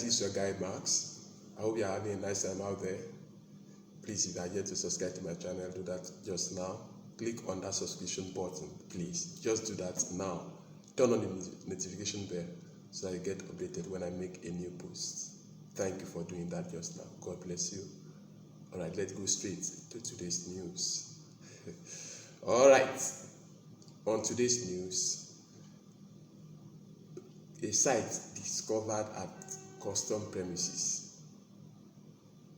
this is your guy Max. I hope you're having a nice time out there. Please, if you are yet to subscribe to my channel, do that just now. Click on that subscription button, please. Just do that now. Turn on the notification bell so that you get updated when I make a new post. Thank you for doing that just now. God bless you. All right, let's go straight to today's news. All right, on today's news, a site discovered at custom premises.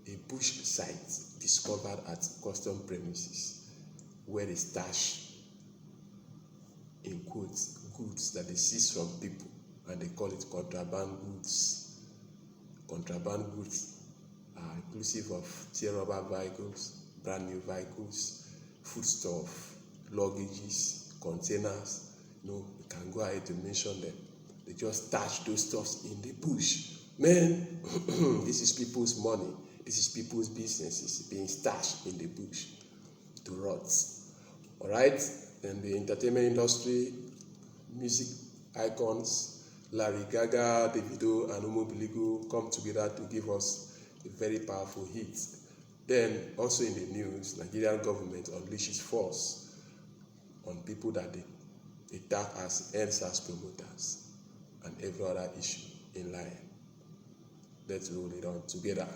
A bush site discovered at custom premises where they stash, in quotes, goods that they seize from people, and they call it contraband goods. Contraband goods are inclusive of tear rubber vehicles, brand new vehicles, foodstuff, luggages, containers. You can go ahead to mention them. They just stash those stuffs in the bush. Man, this is people's money. This is people's businesses being stashed in the bush to rot. All right? And the entertainment industry, music icons, Larry Gaga, Davido, and Umo Biligo come together to give us a very powerful hit. Then, also in the news, Nigerian government unleashes force on people that they tag as NSAS promoters and every other issue in line. Let's roll it on together.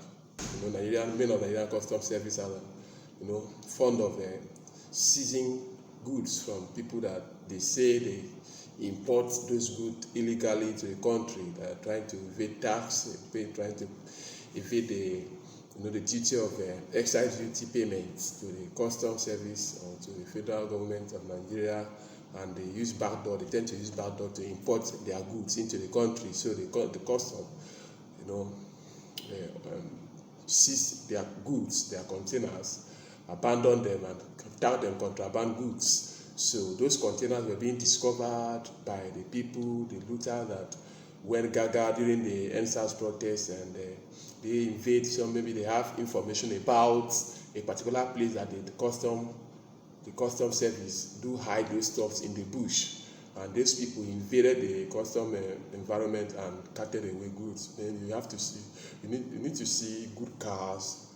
Nigerian Customs Service are, fond of seizing goods from people that they say they import those goods illegally into the country. They are trying to evade tax, trying to evade the duty of excise duty payments to the Customs Service or to the federal government of Nigeria, and they use backdoor. They tend to use backdoor to import their goods into the country. So the custom, seize their goods, their containers, abandon them, and tag them contraband goods. So those containers were being discovered by the people, the looter that went gaga during the NSAS protest, and they invade some. Maybe they have information about a particular place that the custom service do hide those stuffs in the bush, and these people invaded the custom environment and carted away goods. Then you need to see good cars,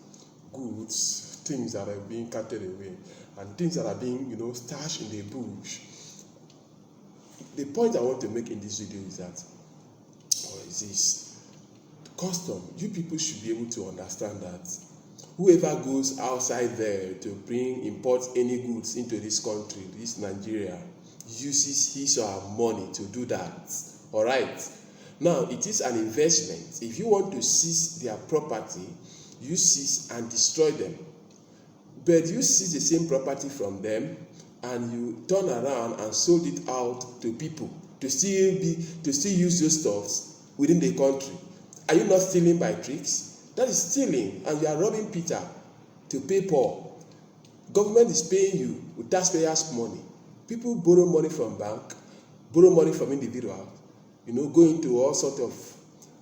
goods, things that are being carted away, and things that are being stashed in the bush. The point I want to make in this video is that, custom, you people should be able to understand that whoever goes outside there to import any goods into this country, this Nigeria, uses his or her money to do that. All right. Now, it is an investment. If you want to seize their property, you seize and destroy them. But you seize the same property from them and you turn around and sold it out to people to still use those stuffs within the country. Are you not stealing by tricks? That is stealing, and you are robbing Peter to pay Paul. Government is paying you with taxpayers' money. People borrow money from bank, borrow money from individuals, go into all sorts of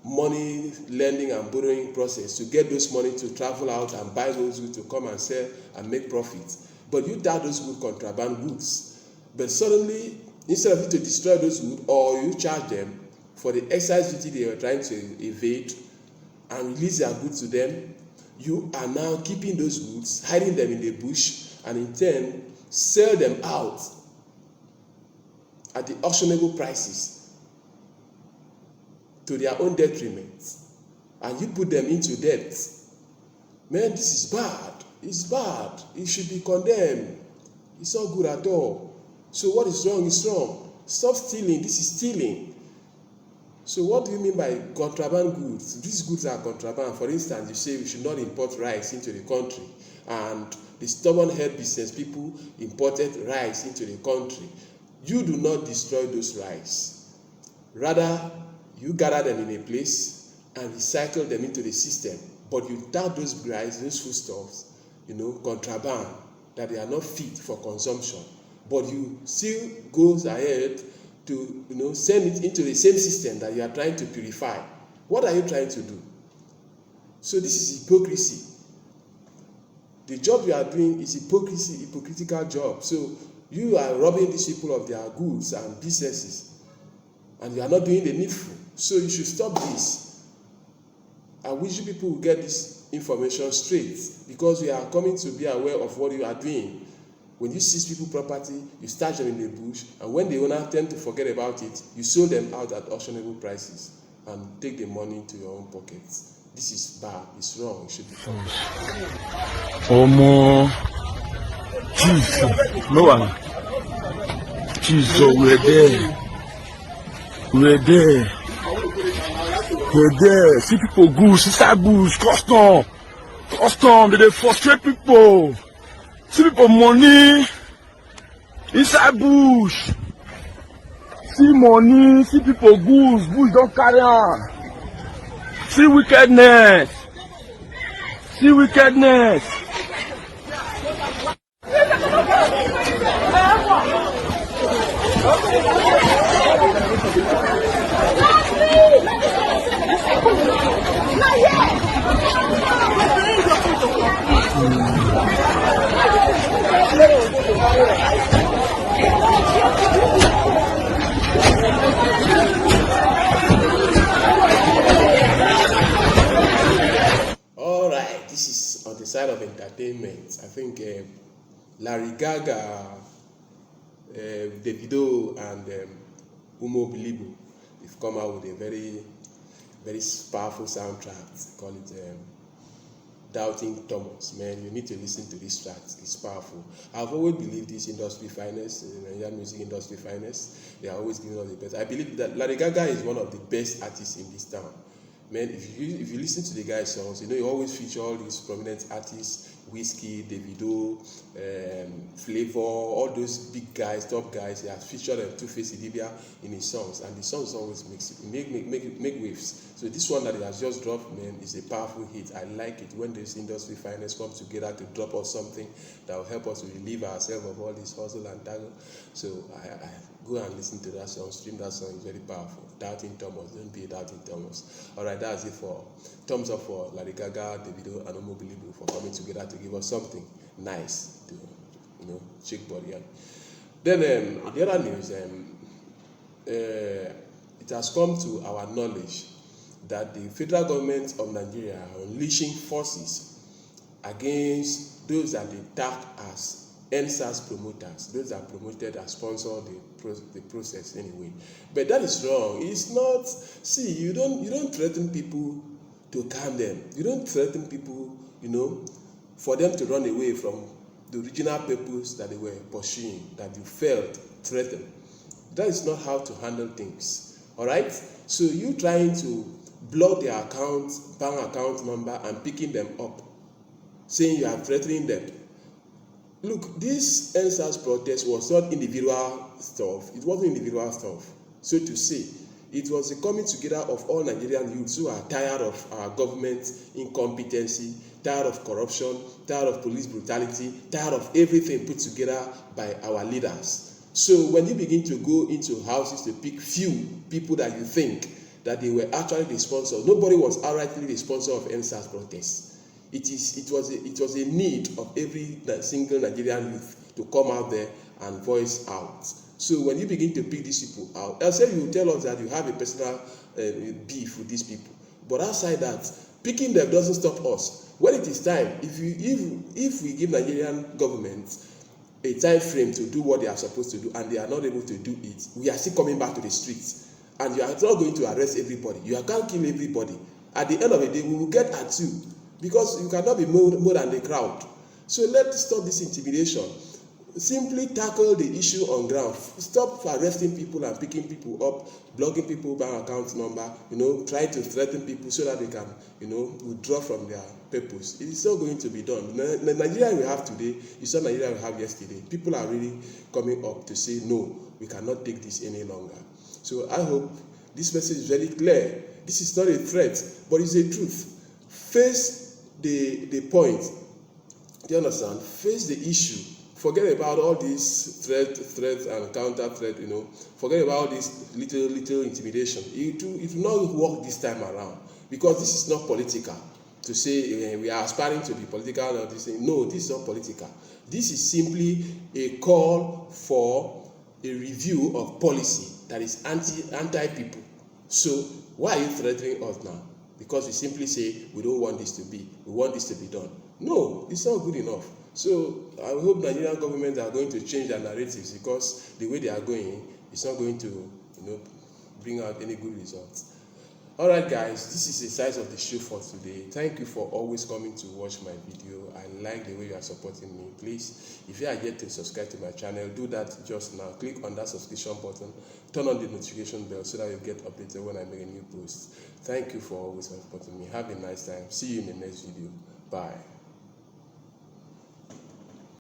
money lending and borrowing process to get those money to travel out and buy those goods to come and sell and make profits. But you tag those good contraband goods. But suddenly, instead of you to destroy those goods, or you charge them for the excise duty they were trying to evade and release their goods to them, you are now keeping those goods, hiding them in the bush, and in turn sell them out at the auctionable prices to their own detriment, and you put them into debt. Man, this is bad. It's bad. It should be condemned. It's not good at all. So what is wrong is wrong. Stop stealing. This is stealing. So what do you mean by contraband goods? These goods are contraband. For instance, you say we should not import rice into the country, and the stubborn-head business people imported rice into the country. You do not destroy those rice. Rather, you gather them in a place and recycle them into the system. But you tag those rice, those foodstuffs, contraband, that they are not fit for consumption. But you still goes ahead to send it into the same system that you are trying to purify. What are you trying to do? So this is hypocrisy. The job you are doing is hypocritical job. So you are robbing these people of their goods and businesses, and you are not doing the needful. So you should stop this. I wish you people will get this information straight, because we are coming to be aware of what you are doing. When you seize people property, you stash them in the bush, and when the owner tend to forget about it, you sell them out at auctionable prices and take the money to your own pockets. This is bad. It's wrong. It should be done. Omo, Jesus, no one. Jesus, we're there. We're there. We're there. See people goose, inside bush, custom, they frustrate people. See people money inside bush. See money, see people goose, bush don't carry on. See wickedness. See wickedness. All right, this is on the side of entertainment. I think Larry Gaga, Davido, and Umo Bilibu, they've come out with a very, very powerful soundtrack. They call it Doubting Thomas. Man, you need to listen to this track. It's powerful. I've always believed this industry finest, Nigerian music industry finest. They are always giving us the best. I believe that Larry Gaga is one of the best artists in this town. Man, if you listen to the guy's songs, you know, he always feature all these prominent artists, Whiskey, Davido, Flavor, all those big guys, top guys. He has featured Two-Face Idibia in his songs, and the songs always make waves. So this one that he has just dropped, man, is a powerful hit. I like it when this industry finance comes together to drop us something that will help us to relieve ourselves of all this hustle and tackle. So I go and listen to that song, stream that song. It's very powerful. Doubting Thomas, don't be a doubting Thomas. All right, that's it for thumbs up for Larry Gaga, Davido, and Umo Bilibu for coming together to give us something nice to, shake body on. Then the other news, it has come to our knowledge that the federal government of Nigeria are unleashing forces against those that they tag as NSAS promoters, those that promoted and sponsored the process anyway. But that is wrong. It's not. See, you don't threaten people to calm them. You don't threaten people, for them to run away from the original purpose that they were pursuing, that you felt threatened. That is not how to handle things. All right. So you trying to block their account, bank account number, and picking them up, saying you are threatening them. Look, this NSAS protest was not individual stuff. It wasn't individual stuff, so to say. It was a coming together of all Nigerian youths who are tired of our government incompetency, tired of corruption, tired of police brutality, tired of everything put together by our leaders. So when you begin to go into houses to pick few people that you think that they were actually the sponsors, nobody was outrightly the sponsor of NSAS protests. It was a need of every single Nigerian youth to come out there and voice out. So when you begin to pick these people out, I'll say you tell us that you have a personal beef with these people, but outside that, picking them doesn't stop us. When it is time, if we give Nigerian government a time frame to do what they are supposed to do and they are not able to do it, we are still coming back to the streets. And you are not going to arrest everybody. You can't kill everybody. At the end of the day, we will get at you, because you cannot be more than the crowd. So let's stop this intimidation. Simply tackle the issue on ground. Stop arresting people and picking people up, blocking people bank account number, trying to threaten people so that they can, withdraw from their purpose. It is not going to be done. The Nigeria we have today is not Nigeria we have yesterday. People are really coming up to say, no, we cannot take this any longer. So I hope this message is very clear. This is not a threat, but it's a truth. Face the point. Do you understand? Face the issue. Forget about all these threats and counter threat. Forget about this little intimidation. It will not work this time around, because this is not political. To say we are aspiring to be political or this thing. No, this is not political. This is simply a call for a review of policy that is anti people. So why are you threatening us now? because we simply say we don't want this to be, we want this to be done. No, it's not good enough. So I hope Nigerian governments are going to change their narratives, because the way they are going, it's not going to, bring out any good results. Alright guys, this is the size of the show for today. Thank you for always coming to watch my video. I like the way you are supporting me. Please, if you are yet to subscribe to my channel, do that just now. Click on that subscription button, turn on the notification bell so that you get updated when I make a new post. Thank you for always supporting me. Have a nice time. See you in the next video. Bye.